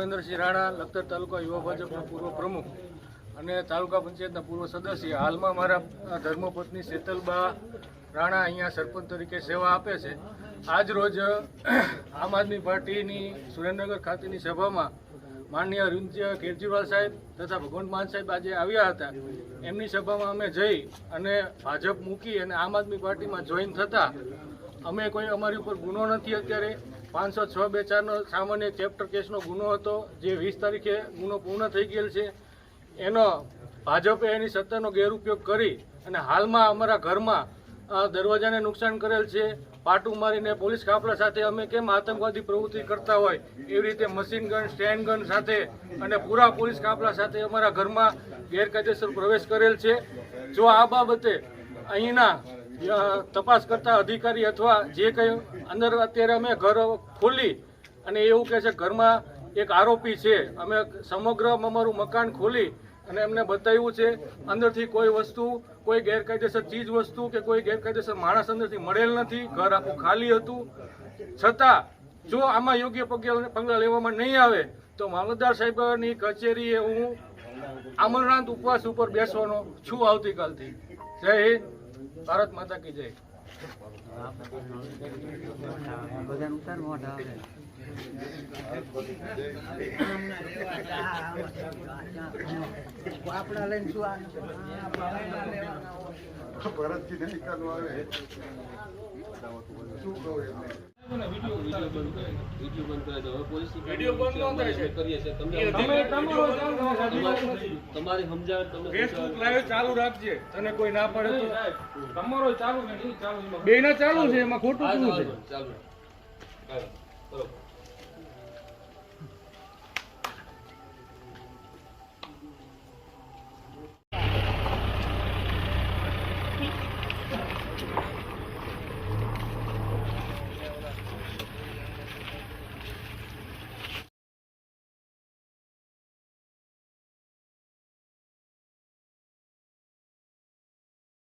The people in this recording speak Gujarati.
ધર્મેન્દ્રસિંહ રાણા, લખતર તાલુકા યુવા ભાજપના પૂર્વ પ્રમુખ અને તાલુકા પંચાયતના પૂર્વ સદસ્ય. હાલમાં મારા ધર્મપત્ની શેતલબા રાણા અહીંયા સરપંચ તરીકે સેવા આપે છે. આજ રોજ આમ આદમી પાર્ટીની સુરેન્દ્રનગર ખાતેની સભામાં માનનીય અરવિંદ કેજરીવાલ સાહેબ તથા ભગવંત માન સાહેબ આજે આવ્યા હતા. એમની સભામાં અમે જઈ અને ભાજપ મૂકી અને આમ આદમી પાર્ટીમાં જોઈન થતા અમે કોઈ અમારી ઉપર ગુનો નથી. અત્યારે 506(2)4નો સામાન્ય ચેપ્ટર કેસનો ગુનો હતો, જે 20 તારીખે ગુનો પૂર્ણ થઈ ગયેલ છે. એનો ભાજપે એની સત્તાનો ગેરઉપયોગ કરી અને હાલમાં અમારા ઘરમાં દરવાજાને નુકસાન કરેલ છે. પાટું મારીને પોલીસ કાફલા સાથે અમે કેમ આતંકવાદી પ્રવૃત્તિ કરતા હોય એવી રીતે મશીન ગન, સ્ટેન્ડ ગન સાથે અને પૂરા પોલીસ કાફલા સાથે અમારા ઘરમાં ગેરકાયદેસર પ્રવેશ કરેલ છે. જો આ બાબતે અહીંના તપાસ કરતા અધિકારી અથવા જે કંઈ અંદર અત્યારે અમે ઘર ખોલી અને એવું કહે છે ઘરમાં એક આરોપી છે, અમે સમગ્ર અમારું મકાન ખોલી અને એમને બતાવ્યું છે અંદરથી કોઈ વસ્તુ, કોઈ ગેરકાયદેસર ચીજ વસ્તુ કે કોઈ ગેરકાયદેસર માણસ અંદરથી મળેલ નથી. ઘર આખું ખાલી હતું. છતાં જો આમાં યોગ્ય પગલાં લેવામાં નહીં આવે તો મામલતદાર સાહેબની કચેરીએ હું આમરણાંત ઉપવાસ ઉપર બેસવાનો છું આવતીકાલથી. જય હિન્દ, ભારત માતા કી જય. આપડા લઈને શું ભરતજી નહીં ચાલુ આવે શું કહું તમારી સમજાવટ ફેસબુક લાઈવ ચાલુ રાખજે, તને કોઈ ના પડે તો. તમારો ચાલુ ને ચાલુ, બેના ચાલુ છે, એમાં ખોટું શું છે? ચાલુ બરોબર.